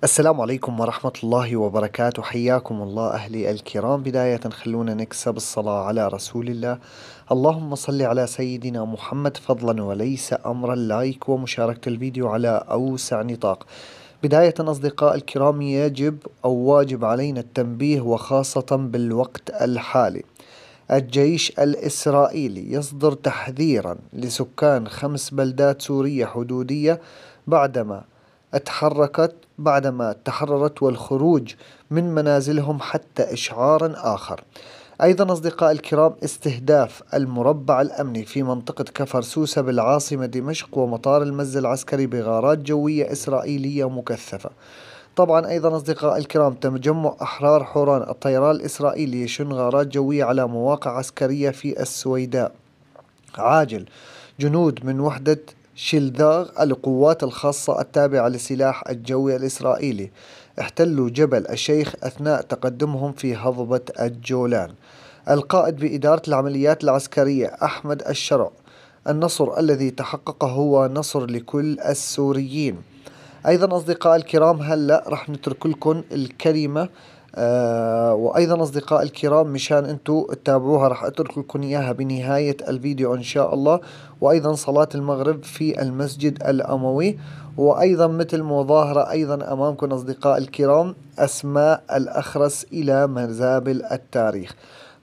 السلام عليكم ورحمة الله وبركاته، حياكم الله أهلي الكرام. بداية خلونا نكسب الصلاة على رسول الله. اللهم صل على سيدنا محمد، فضلا وليس أمرا. لايك ومشاركة الفيديو على أوسع نطاق. بداية أصدقاء الكرام، يجب أو واجب علينا التنبيه وخاصة بالوقت الحالي. الجيش الإسرائيلي يصدر تحذيرا لسكان 5 بلدات سورية حدودية بعدما تحررت والخروج من منازلهم حتى إشعار آخر. أيضا أصدقاء الكرام، استهداف المربع الأمني في منطقة كفر سوسة بالعاصمة دمشق ومطار المز العسكري بغارات جوية إسرائيلية مكثفة. طبعا أيضا أصدقاء الكرام، تجمع أحرار حوران الطيران الإسرائيلي يشن غارات جوية على مواقع عسكرية في السويداء. عاجل جنود من وحدة شيلداغ القوات الخاصة التابعة للسلاح الجوي الإسرائيلي احتلوا جبل الشيخ أثناء تقدمهم في هضبة الجولان. القائد بإدارة العمليات العسكرية أحمد الشرع: النصر الذي تحقق هو نصر لكل السوريين. أيضا أصدقاء الكرام، هلأ رح نترك لكم الكلمة وأيضا أصدقاء الكرام مشان أنتوا تتابعوها، رح أترك لكم إياها بنهاية الفيديو إن شاء الله. وأيضا صلاة المغرب في المسجد الأموي، وأيضا مثل مظاهرة أيضا أمامكم أصدقاء الكرام، أسماء الأخرس إلى مزابل التاريخ.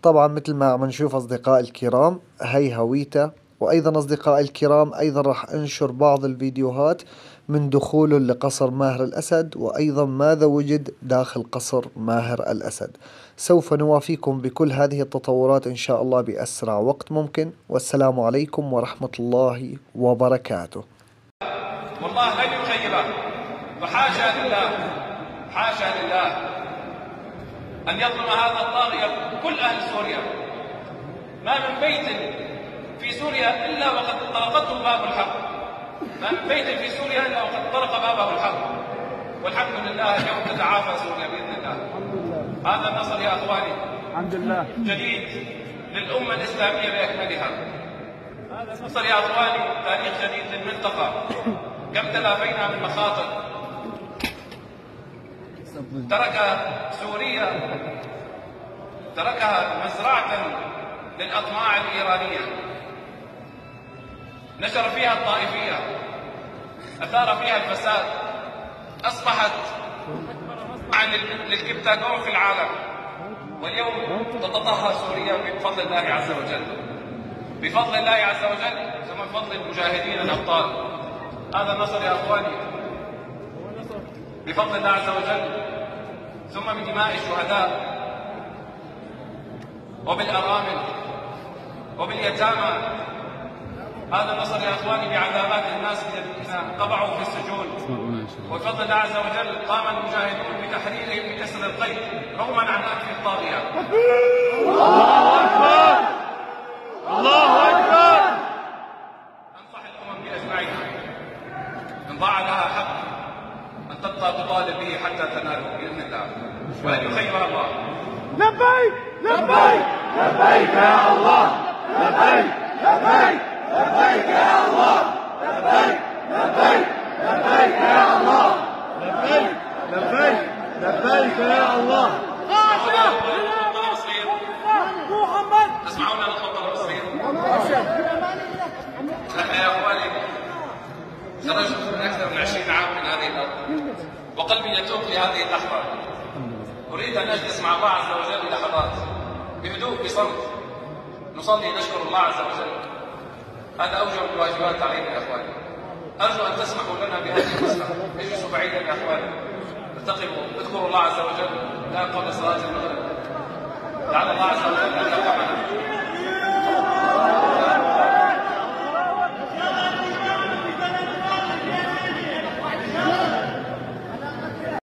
طبعا مثل ما عم نشوف أصدقاء الكرام، هي هويته. وأيضا أصدقاء الكرام، أيضا راح أنشر بعض الفيديوهات من دخوله لقصر ماهر الأسد، وأيضا ماذا وجد داخل قصر ماهر الأسد. سوف نوافيكم بكل هذه التطورات إن شاء الله بأسرع وقت ممكن. والسلام عليكم ورحمة الله وبركاته. والله لن يخيبه، فحاشا لله، حاشا لله أن يظلم هذا الطاغية كل أهل سوريا. ما من بيت في سوريا إلا وقد طرقته باب الحق، ما من بيت في سوريا إلا وقد طرق بابه الحق. والحمد لله اليوم تتعافى سوريا بإذن الله. هذا النصر يا أخواني الحمد لله جديد للأمة الإسلامية بأكملها. هذا النصر يا أخواني تاريخ جديد للمنطقة. كم تلافينا من مخاطر تركها مزرعة للأطماع الإيرانية، نشر فيها الطائفية، أثار فيها الفساد، أصبحت عن للكبتاجون في العالم. واليوم تتطهر سوريا بفضل الله عز وجل، بفضل الله عز وجل، ثم بفضل المجاهدين الأبطال. هذا النصر يا أخواني بفضل الله عز وجل، ثم بدماء الشهداء وبالأرامل وباليتامى. هذا النصر يا اخواني بعذابات الناس الذين قبعوا في السجون. وبفضل الله عز وجل قام المجاهدون بتحريرهم بكسر القيد رغما عن انف الطاغيه. الله اكبر، الله اكبر. انصح الامم باجمعها ان ضاع لها حق ان تبقى تطالب به حتى تناله باذن الله، ولن يخيبها الله. لبيك لبيك لبيك يا الله، لبيك لبيك لبيك يا الله، لبيك لبيك لبيك يا الله، لبيك لبيك لبيك يا الله. تسمعون الخطبة المصرية؟ نحن يا اخواني خرجت من اكثر من 20 عام من هذه الارض، وقلبي يتوق لهذه اللحظة. اريد ان اجلس مع الله عز وجل لحظات بهدوء بصمت، نصلي نشكر الله عز وجل. هذا أوجب الواجبات علينا يا أخواني. أرجو أن تسمحوا لنا بهذه المسألة. اجلسوا بعيدا يا أخواني، ارتقبوا، اذكروا الله عز وجل الآن قبل صلاة المغرب، لعل الله عز وجل أن يرحمنا.